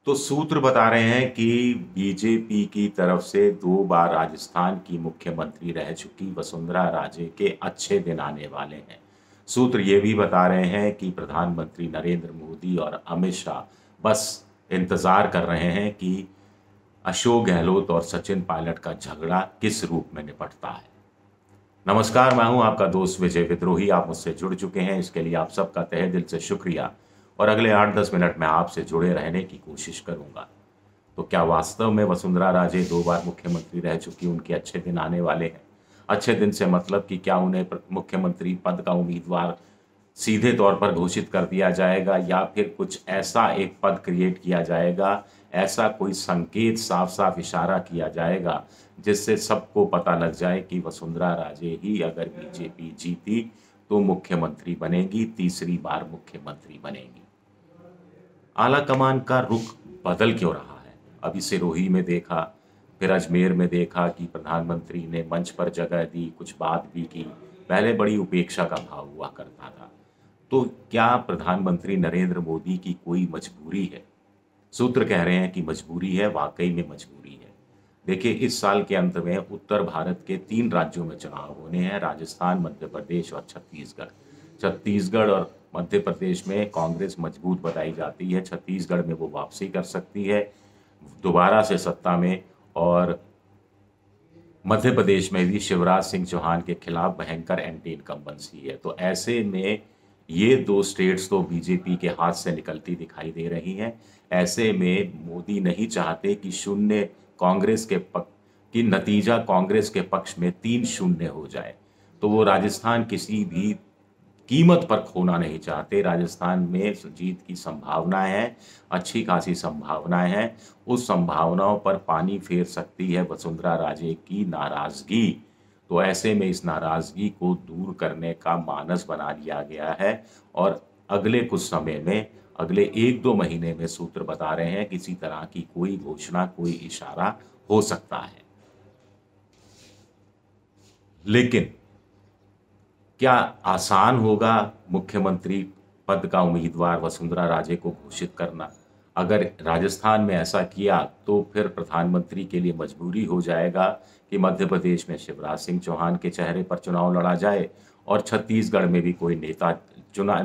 तो सूत्र बता रहे हैं कि बीजेपी की तरफ से 2 बार राजस्थान की मुख्यमंत्री रह चुकी वसुंधरा राजे के अच्छे दिन आने वाले हैं। सूत्र ये भी बता रहे हैं कि प्रधानमंत्री नरेंद्र मोदी और अमित शाह बस इंतज़ार कर रहे हैं कि अशोक गहलोत और सचिन पायलट का झगड़ा किस रूप में निपटता है। नमस्कार, मैं हूं आपका दोस्त विजय विद्रोही। आप मुझसे जुड़ चुके हैं, इसके लिए आप सबका तहे दिल से शुक्रिया। और अगले 8-10 मिनट में आपसे जुड़े रहने की कोशिश करूंगा। तो क्या वास्तव में वसुंधरा राजे 2 बार मुख्यमंत्री रह चुकी, उनके अच्छे दिन आने वाले हैं? अच्छे दिन से मतलब कि क्या उन्हें मुख्यमंत्री पद का उम्मीदवार सीधे तौर पर घोषित कर दिया जाएगा, या फिर कुछ ऐसा एक पद क्रिएट किया जाएगा, ऐसा कोई संकेत साफ साफ इशारा किया जाएगा जिससे सबको पता लग जाए कि वसुंधरा राजे ही अगर बीजेपी जीती तो मुख्यमंत्री बनेगी, तीसरी बार मुख्यमंत्री बनेगी। आलाकमान का रुख बदल क्यों रहा है? अभी सिरोही में देखा, फिर अजमेर में देखा कि प्रधानमंत्री ने मंच पर जगह दी, कुछ बात भी की। पहले बड़ी उपेक्षा का भाव हुआ करता था। तो क्या प्रधानमंत्री नरेंद्र मोदी की कोई मजबूरी है? सूत्र कह रहे हैं कि मजबूरी है, वाकई में मजबूरी है। देखिए, इस साल के अंत में उत्तर भारत के 3 राज्यों में चुनाव होने हैं, राजस्थान, मध्य प्रदेश और छत्तीसगढ़। छत्तीसगढ़ और मध्य प्रदेश में कांग्रेस मजबूत बताई जाती है। छत्तीसगढ़ में वो वापसी कर सकती है दोबारा से सत्ता में, और मध्य प्रदेश में भी शिवराज सिंह चौहान के खिलाफ भयंकर एंटी इनकम्बेंसी है। तो ऐसे में ये 2 स्टेट्स तो बीजेपी के हाथ से निकलती दिखाई दे रही हैं। ऐसे में मोदी नहीं चाहते कि शून्य कांग्रेस के पक्ष की नतीजा कांग्रेस के पक्ष में 3-0 हो जाए। तो वो राजस्थान किसी भी कीमत पर खोना नहीं चाहते। राजस्थान में जीत की संभावनाएं हैं, अच्छी खासी संभावनाएं हैं। उस संभावनाओं पर पानी फेर सकती है वसुंधरा राजे की नाराजगी। तो ऐसे में इस नाराजगी को दूर करने का मानस बना लिया गया है, और अगले कुछ समय में, अगले 1-2 महीने में सूत्र बता रहे हैं किसी तरह की कोई घोषणा, कोई इशारा हो सकता है। लेकिन क्या आसान होगा मुख्यमंत्री पद का उम्मीदवार वसुंधरा राजे को घोषित करना? अगर राजस्थान में ऐसा किया तो फिर प्रधानमंत्री के लिए मजबूरी हो जाएगा कि मध्य प्रदेश में शिवराज सिंह चौहान के चेहरे पर चुनाव लड़ा जाए, और छत्तीसगढ़ में भी कोई नेता चुना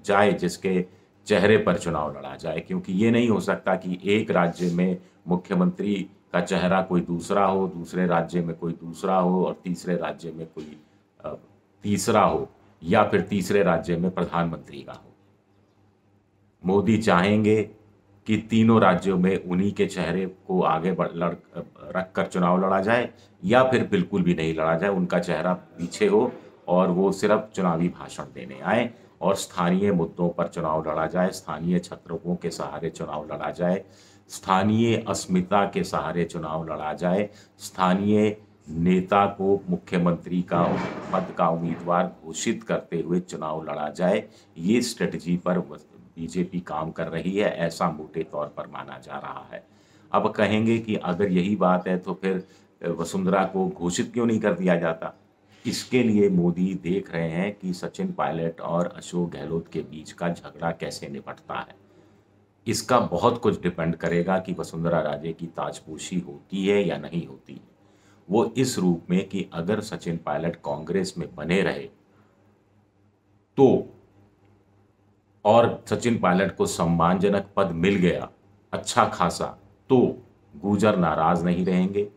जाए जिसके चेहरे पर चुनाव लड़ा जाए। क्योंकि ये नहीं हो सकता कि एक राज्य में मुख्यमंत्री का चेहरा कोई दूसरा हो, दूसरे राज्य में कोई दूसरा हो, और तीसरे राज्य में कोई तीसरा हो, या फिर तीसरे राज्य में प्रधानमंत्री का हो। मोदी चाहेंगे कि तीनों राज्यों में उन्हीं के चेहरे को आगे रख कर चुनाव लड़ा जाए, या फिर बिल्कुल भी नहीं लड़ा जाए, उनका चेहरा पीछे हो और वो सिर्फ चुनावी भाषण देने आए, और स्थानीय मुद्दों पर चुनाव लड़ा जाए, स्थानीय छत्रों के सहारे चुनाव लड़ा जाए, स्थानीय अस्मिता के सहारे चुनाव लड़ा जाए, स्थानीय नेता को मुख्यमंत्री का पद का उम्मीदवार घोषित करते हुए चुनाव लड़ा जाए। ये स्ट्रेटजी पर बीजेपी काम कर रही है, ऐसा मोटे तौर पर माना जा रहा है। अब कहेंगे कि अगर यही बात है तो फिर वसुंधरा को घोषित क्यों नहीं कर दिया जाता? इसके लिए मोदी देख रहे हैं कि सचिन पायलट और अशोक गहलोत के बीच का झगड़ा कैसे निपटता है। इसका बहुत कुछ डिपेंड करेगा कि वसुंधरा राजे की ताजपोशी होती है या नहीं होती है। वो इस रूप में कि अगर सचिन पायलट कांग्रेस में बने रहे तो, और सचिन पायलट को सम्मानजनक पद मिल गया अच्छा खासा, तो गुर्जर नाराज नहीं रहेंगे,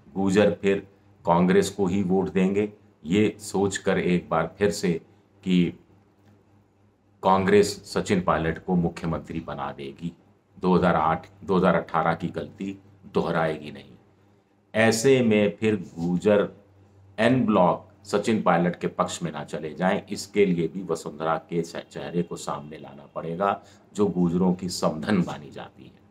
गुर्जर फिर कांग्रेस को ही वोट देंगे। ये सोचकर एक बार फिर से कि कांग्रेस सचिन पायलट को मुख्यमंत्री बना देगी, 2008-2018 की गलती दोहराएगी नहीं। ऐसे में फिर गुर्जर एन ब्लॉक सचिन पायलट के पक्ष में ना चले जाएं, इसके लिए भी वसुंधरा के चेहरे को सामने लाना पड़ेगा, जो गुर्जरों की समधन मानी जाती है।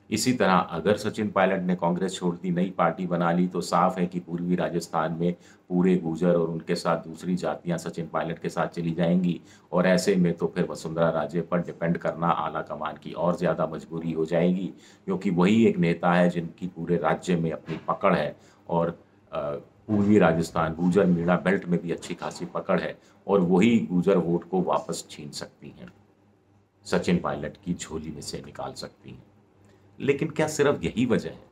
इसी तरह अगर सचिन पायलट ने कांग्रेस छोड़ दी, नई पार्टी बना ली, तो साफ है कि पूर्वी राजस्थान में पूरे गुर्जर और उनके साथ दूसरी जातियां सचिन पायलट के साथ चली जाएंगी, और ऐसे में तो फिर वसुंधरा राजे पर डिपेंड करना आला कमान की और ज़्यादा मजबूरी हो जाएगी, क्योंकि वही एक नेता है जिनकी पूरे राज्य में अपनी पकड़ है, और पूर्वी राजस्थान गुर्जर मीणा बेल्ट में भी अच्छी खासी पकड़ है, और वही गुर्जर वोट को वापस छीन सकती हैं, सचिन पायलट की झोली में से निकाल सकती हैं। लेकिन क्या सिर्फ यही वजह है?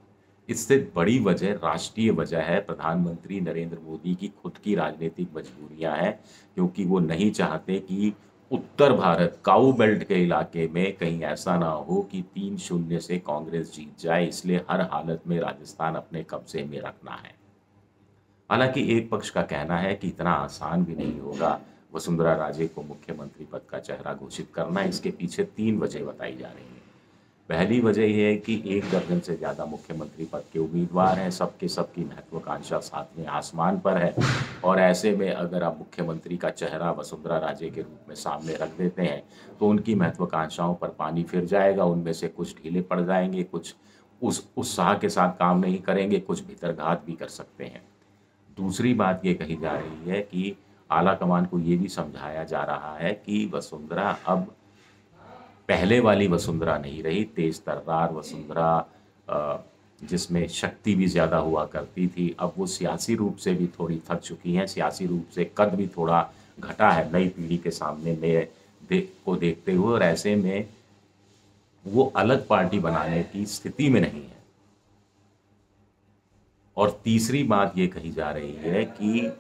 इससे बड़ी वजह, राष्ट्रीय वजह है, प्रधानमंत्री नरेंद्र मोदी की खुद की राजनीतिक मजबूरियां हैं, क्योंकि वो नहीं चाहते कि उत्तर भारत काऊ बेल्ट के इलाके में कहीं ऐसा ना हो कि 3-0 से कांग्रेस जीत जाए, इसलिए हर हालत में राजस्थान अपने कब्जे में रखना है। हालांकि एक पक्ष का कहना है कि इतना आसान भी नहीं होगा वसुंधरा राजे को मुख्यमंत्री पद का चेहरा घोषित करना। इसके पीछे 3 वजह बताई जा रही हैं। पहली वजह यह है कि 1 दर्जन से ज़्यादा मुख्यमंत्री पद के उम्मीदवार हैं, सबके सबकी महत्वाकांक्षा सातवें आसमान पर है, और ऐसे में अगर आप मुख्यमंत्री का चेहरा वसुंधरा राजे के रूप में सामने रख देते हैं तो उनकी महत्वाकांक्षाओं पर पानी फिर जाएगा। उनमें से कुछ ढीले पड़ जाएंगे, कुछ उस उत्साह के साथ काम नहीं करेंगे, कुछ भीतरघात भी कर सकते हैं। दूसरी बात ये कही जा रही है कि आला कमान को ये भी समझाया जा रहा है कि वसुंधरा अब पहले वाली वसुंधरा नहीं रही, तेज तर्रार वसुंधरा, जिसमें शक्ति भी ज़्यादा हुआ करती थी, अब वो सियासी रूप से भी थोड़ी थक चुकी हैं, सियासी रूप से कद भी थोड़ा घटा है नई पीढ़ी के सामने को देखते हुए, और ऐसे में वो अलग पार्टी बनाने की स्थिति में नहीं है। और तीसरी बात ये कही जा रही है कि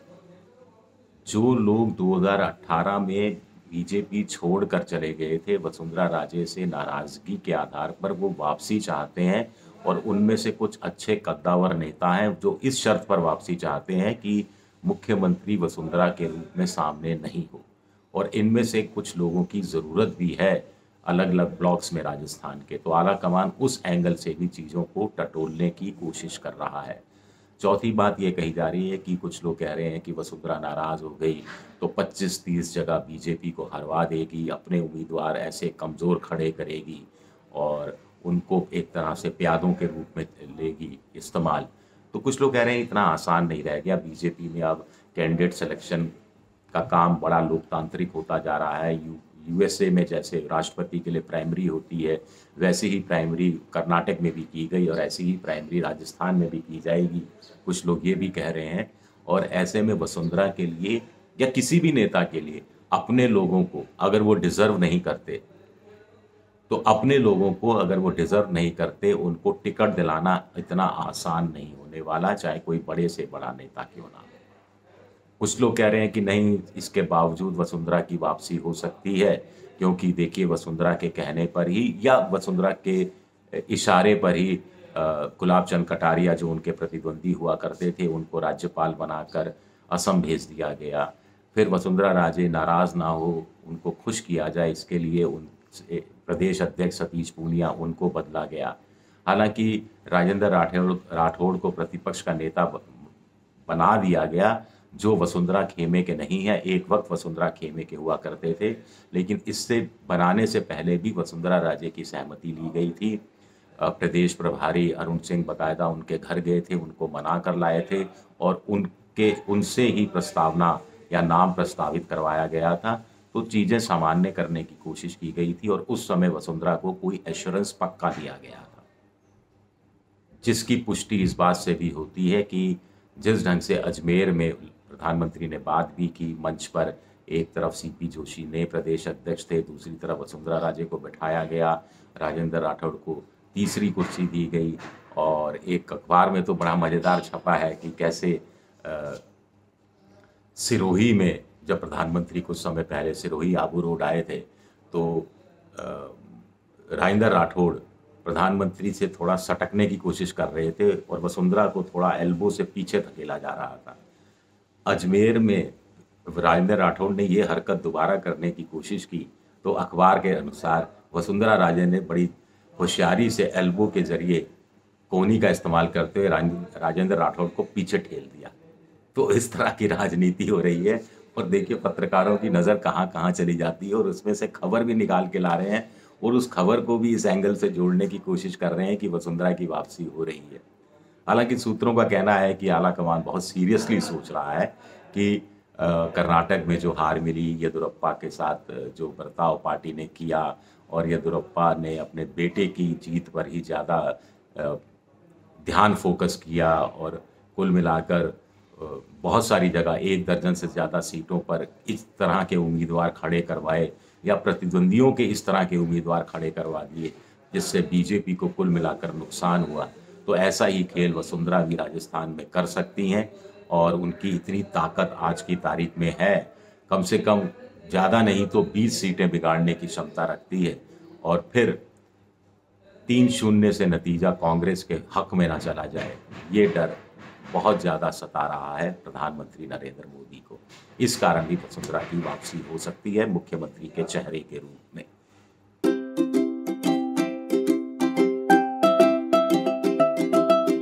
जो लोग 2018 में बीजेपी छोड़कर चले गए थे वसुंधरा राजे से नाराजगी के आधार पर, वो वापसी चाहते हैं, और उनमें से कुछ अच्छे कद्दावर नेता हैं जो इस शर्त पर वापसी चाहते हैं कि मुख्यमंत्री वसुंधरा के रूप में सामने नहीं हो। और इनमें से कुछ लोगों की ज़रूरत भी है अलग अलग ब्लॉक्स में राजस्थान के। तो आला कमान उस एंगल से भी चीज़ों को टटोलने की कोशिश कर रहा है। चौथी बात ये कही जा रही है कि कुछ लोग कह रहे हैं कि वसुंधरा नाराज हो गई तो 25-30 जगह बीजेपी को हरवा देगी, अपने उम्मीदवार ऐसे कमज़ोर खड़े करेगी और उनको एक तरह से प्यादों के रूप में लेगी इस्तेमाल। तो कुछ लोग कह रहे हैं इतना आसान नहीं रह गया, बीजेपी में अब कैंडिडेट सिलेक्शन का काम बड़ा लोकतांत्रिक होता जा रहा है। यूएसए में जैसे राष्ट्रपति के लिए प्राइमरी होती है, वैसे ही प्राइमरी कर्नाटक में भी की गई और ऐसी ही प्राइमरी राजस्थान में भी की जाएगी, कुछ लोग ये भी कह रहे हैं। और ऐसे में वसुंधरा के लिए या किसी भी नेता के लिए अपने लोगों को अगर वो डिज़र्व नहीं करते, तो अपने लोगों को अगर वो डिज़र्व नहीं करते, उनको टिकट दिलाना इतना आसान नहीं होने वाला, चाहे कोई बड़े से बड़ा नेता क्यों ना हो। कुछ लोग कह रहे हैं कि नहीं, इसके बावजूद वसुंधरा की वापसी हो सकती है, क्योंकि देखिए वसुंधरा के कहने पर ही या वसुंधरा के इशारे पर ही गुलाब चंद कटारिया जो उनके प्रतिद्वंदी हुआ करते थे, उनको राज्यपाल बनाकर असम भेज दिया गया। फिर वसुंधरा राजे नाराज ना हो, उनको खुश किया जाए, इसके लिए उन प्रदेश अध्यक्ष सतीश पूनिया उनको बदला गया। हालांकि राजेंद्र राठौड़ को प्रतिपक्ष का नेता बना दिया गया, जो वसुंधरा खेमे के नहीं है। एक वक्त वसुंधरा खेमे के हुआ करते थे, लेकिन इससे बनाने से पहले भी वसुंधरा राजे की सहमति ली गई थी। प्रदेश प्रभारी अरुण सिंह बाकायदा उनके घर गए थे, उनको मना कर लाए थे और उनसे ही प्रस्तावना या नाम प्रस्तावित करवाया गया था। तो चीज़ें सामान्य करने की कोशिश की गई थी और उस समय वसुंधरा को कोई एश्योरेंस पक्का दिया गया था, जिसकी पुष्टि इस बात से भी होती है कि जिस ढंग से अजमेर में प्रधानमंत्री ने बात भी की मंच पर, एक तरफ सीपी जोशी ने प्रदेश अध्यक्ष थे, दूसरी तरफ वसुंधरा राजे को बिठाया गया, राजेंद्र राठौड़ को तीसरी कुर्सी दी गई। और एक अखबार में तो बड़ा मज़ेदार छपा है कि कैसे सिरोही में जब प्रधानमंत्री कुछ समय पहले सिरोही आबू रोड आए थे, तो राजेंद्र राठौड़ प्रधानमंत्री से थोड़ा सटकने की कोशिश कर रहे थे और वसुंधरा को थोड़ा एल्बो से पीछे धकेला जा रहा था। अजमेर में राजेंद्र राठौड़ ने ये हरकत दोबारा करने की कोशिश की, तो अखबार के अनुसार वसुंधरा राजे ने बड़ी होशियारी से एल्बो के जरिए कोहनी का इस्तेमाल करते हुए राजेंद्र राठौड़ को पीछे ठेल दिया। तो इस तरह की राजनीति हो रही है और देखिए पत्रकारों की नज़र कहाँ कहाँ चली जाती है और उसमें से खबर भी निकाल के ला रहे हैं और उस खबर को भी इस एंगल से जोड़ने की कोशिश कर रहे हैं कि वसुंधरा की वापसी हो रही है। हालांकि सूत्रों का कहना है कि आला कमान बहुत सीरियसली सोच रहा है कि कर्नाटक में जो हार मिली, येदियुरप्पा के साथ जो बर्ताव पार्टी ने किया और येदियुरप्पा ने अपने बेटे की जीत पर ही ज़्यादा ध्यान फोकस किया और कुल मिलाकर बहुत सारी जगह 1 दर्जन से ज़्यादा सीटों पर इस तरह के उम्मीदवार खड़े करवाए या प्रतिद्वंदियों के इस तरह के उम्मीदवार खड़े करवा दिए, जिससे बीजेपी को कुल मिलाकर नुकसान हुआ, तो ऐसा ही खेल वसुंधरा भी राजस्थान में कर सकती हैं और उनकी इतनी ताकत आज की तारीख में है, कम से कम ज़्यादा नहीं तो 20 सीटें बिगाड़ने की क्षमता रखती है और फिर 3-0 से नतीजा कांग्रेस के हक में ना चला जाए, ये डर बहुत ज़्यादा सता रहा है प्रधानमंत्री नरेंद्र मोदी को। इस कारण भी वसुंधरा की वापसी हो सकती है मुख्यमंत्री के चेहरे के रूप में।